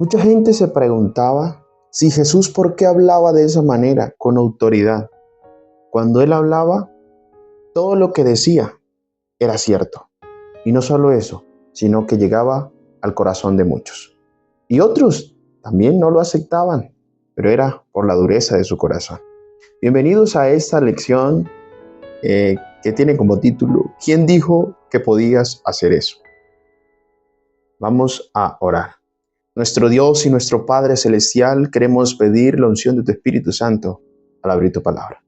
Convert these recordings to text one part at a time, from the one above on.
Mucha gente se preguntaba si Jesús por qué hablaba de esa manera, con autoridad. Cuando él hablaba, todo lo que decía era cierto. Y no solo eso, sino que llegaba al corazón de muchos. Y otros también no lo aceptaban, pero era por la dureza de su corazón. Bienvenidos a esta lección que tiene como título, ¿quién dijo que podías hacer eso? Vamos a orar. Nuestro Dios y nuestro Padre Celestial, queremos pedir la unción de tu Espíritu Santo al abrir tu palabra.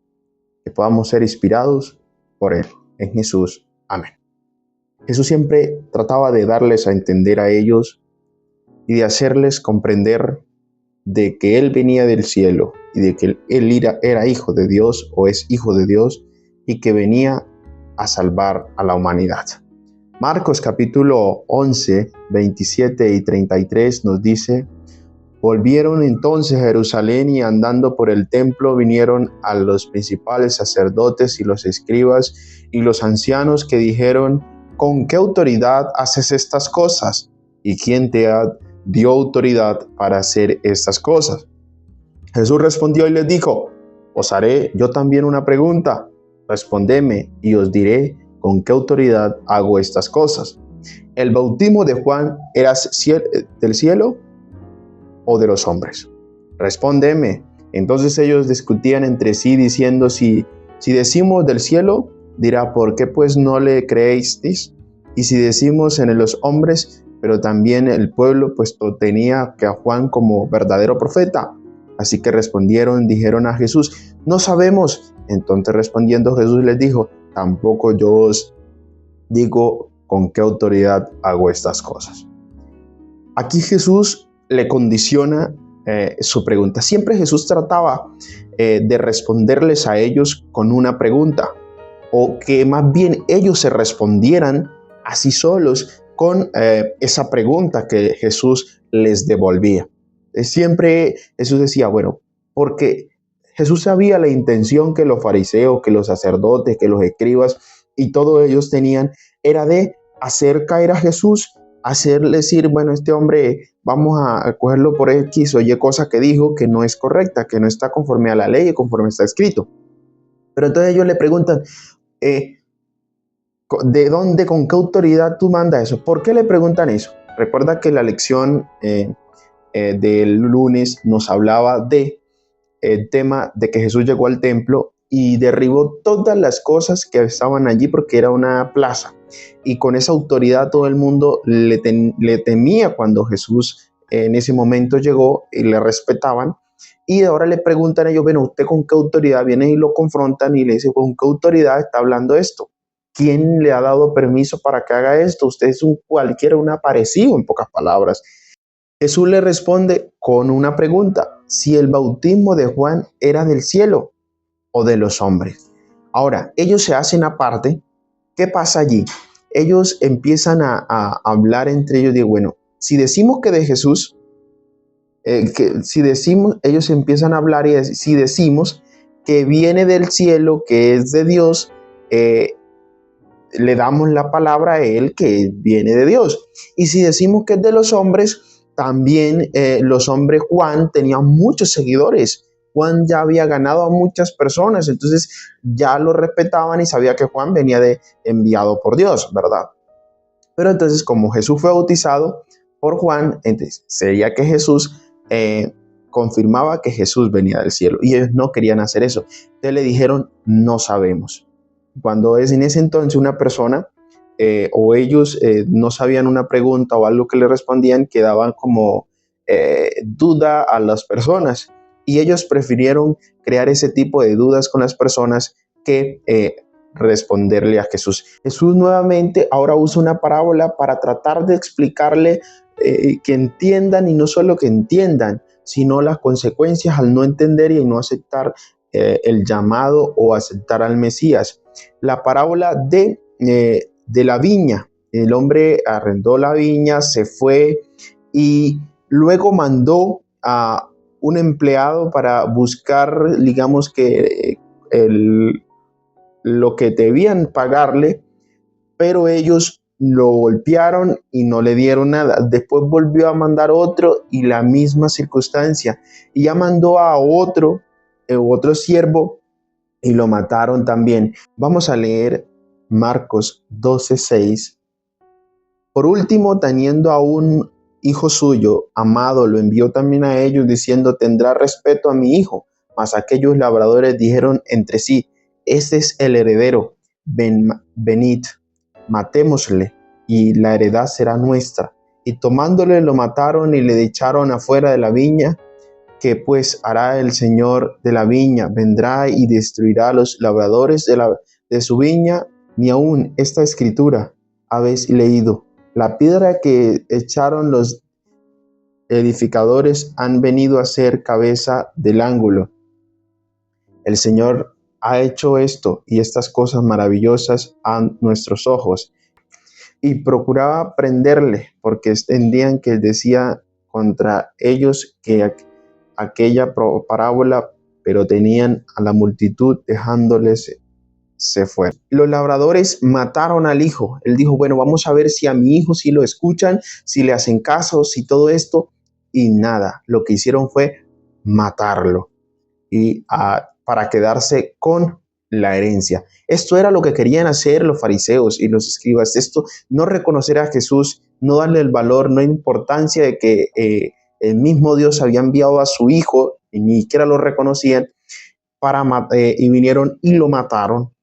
Que podamos ser inspirados por Él. En Jesús. Amén. Jesús siempre trataba de darles a entender a ellos y de hacerles comprender de que Él venía del cielo y de que Él era hijo de Dios o es hijo de Dios y que venía a salvar a la humanidad. Marcos capítulo 11, 27 y 33 nos dice: volvieron entonces a Jerusalén y andando por el templo vinieron a los principales sacerdotes y los escribas y los ancianos que dijeron: ¿con qué autoridad haces estas cosas? ¿Y quién te dio autoridad para hacer estas cosas? Jesús respondió y les dijo: os haré yo también una pregunta. Respondedme y os diré con qué autoridad hago estas cosas. ¿El bautismo de Juan era del cielo o de los hombres? Respóndeme. Entonces ellos discutían entre sí diciendo: si decimos del cielo, dirá, ¿por qué pues no le creéis? Y si decimos en los hombres, pero también el pueblo pues tenía que a Juan como verdadero profeta. Así que dijeron a Jesús: no sabemos. Entonces respondiendo Jesús les dijo: tampoco yo os digo con qué autoridad hago estas cosas. Aquí Jesús le condiciona su pregunta. Siempre Jesús trataba de responderles a ellos con una pregunta, o que más bien ellos se respondieran así solos con esa pregunta que Jesús les devolvía. Siempre Jesús decía, bueno, porque Jesús sabía la intención que los fariseos, que los sacerdotes, que los escribas y todos ellos tenían, era de hacer caer a Jesús, hacerle decir, bueno, este hombre vamos a cogerlo por X o Y cosa que dijo que no es correcta, que no está conforme a la ley y conforme está escrito. Pero entonces ellos le preguntan, ¿de dónde, con qué autoridad tú mandas eso? ¿Por qué le preguntan eso? Recuerda que la lección del lunes nos hablaba de el tema de que Jesús llegó al templo y derribó todas las cosas que estaban allí porque era una plaza. Y con esa autoridad todo el mundo le temía cuando Jesús en ese momento llegó y le respetaban. Y ahora le preguntan a ellos, bueno, ¿usted con qué autoridad? Vienen y lo confrontan y le dicen, ¿con qué autoridad está hablando esto? ¿Quién le ha dado permiso para que haga esto? Usted es un aparecido, en pocas palabras. Jesús le responde con una pregunta: si el bautismo de Juan era del cielo o de los hombres. Ahora, ellos se hacen aparte. ¿Qué pasa allí? Ellos empiezan a hablar entre ellos de, bueno, si decimos que de Jesús, ellos empiezan a hablar y si decimos que viene del cielo, que es de Dios, le damos la palabra a él que viene de Dios. Y si decimos que es de los hombres, también los hombres, Juan tenía muchos seguidores. Juan ya había ganado a muchas personas, entonces ya lo respetaban y sabía que Juan venía enviado por Dios, ¿verdad? Pero entonces, como Jesús fue bautizado por Juan, entonces sería que Jesús confirmaba que Jesús venía del cielo, y ellos no querían hacer eso. Entonces le dijeron, no sabemos. Cuando es en ese entonces una persona o ellos no sabían una pregunta o algo que le respondían, quedaban como duda a las personas, y ellos prefirieron crear ese tipo de dudas con las personas que responderle a Jesús. Jesús nuevamente ahora usa una parábola para tratar de explicarle que entiendan, y no solo que entiendan, sino las consecuencias al no entender y no aceptar el llamado o aceptar al Mesías. La parábola de la viña. El hombre arrendó la viña, se fue y luego mandó a un empleado para buscar, digamos que lo que debían pagarle, pero ellos lo golpearon y no le dieron nada. Después volvió a mandar otro y la misma circunstancia. Y ya mandó a otro siervo y lo mataron también. Vamos a leer Marcos 12:6. Por último, teniendo a un hijo suyo, amado, lo envió también a ellos, diciendo: tendrá respeto a mi hijo. Mas aquellos labradores dijeron entre sí: este es el heredero, venid, matémosle, y la heredad será nuestra. Y tomándole lo mataron y le echaron afuera de la viña. ¿Qué pues hará el Señor de la viña? Vendrá y destruirá a los labradores de su viña. Ni aun esta escritura habéis leído: la piedra que echaron los edificadores han venido a ser cabeza del ángulo. El Señor ha hecho esto y estas cosas maravillosas a nuestros ojos. Y procuraba prenderle, porque entendían que él decía contra ellos que aquella parábola, pero tenían a la multitud, dejándoles se fue. Los labradores mataron al hijo. Él dijo: bueno, vamos a ver si a mi hijo si lo escuchan, si le hacen caso, si todo esto. Y nada, lo que hicieron fue matarlo y para quedarse con la herencia. Esto era lo que querían hacer los fariseos y los escribas. Esto, no reconocer a Jesús, no darle el valor, no importancia de que el mismo Dios había enviado a su hijo y ni siquiera lo reconocían, y vinieron y lo mataron,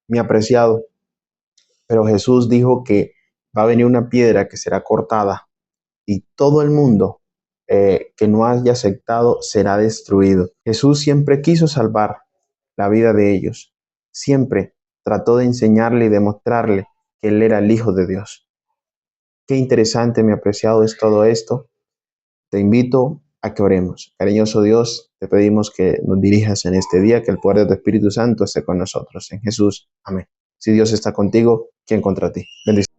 mi apreciado. Pero Jesús dijo que va a venir una piedra que será cortada y todo el mundo que no haya aceptado será destruido. Jesús siempre quiso salvar la vida de ellos. Siempre trató de enseñarle y demostrarle que Él era el Hijo de Dios. Qué interesante, mi apreciado, es todo esto. Te invito a que oremos. Cariñoso Dios, te pedimos que nos dirijas en este día, que el poder de tu Espíritu Santo esté con nosotros. En Jesús, amén. Si Dios está contigo, ¿quién contra ti? Bendiciones.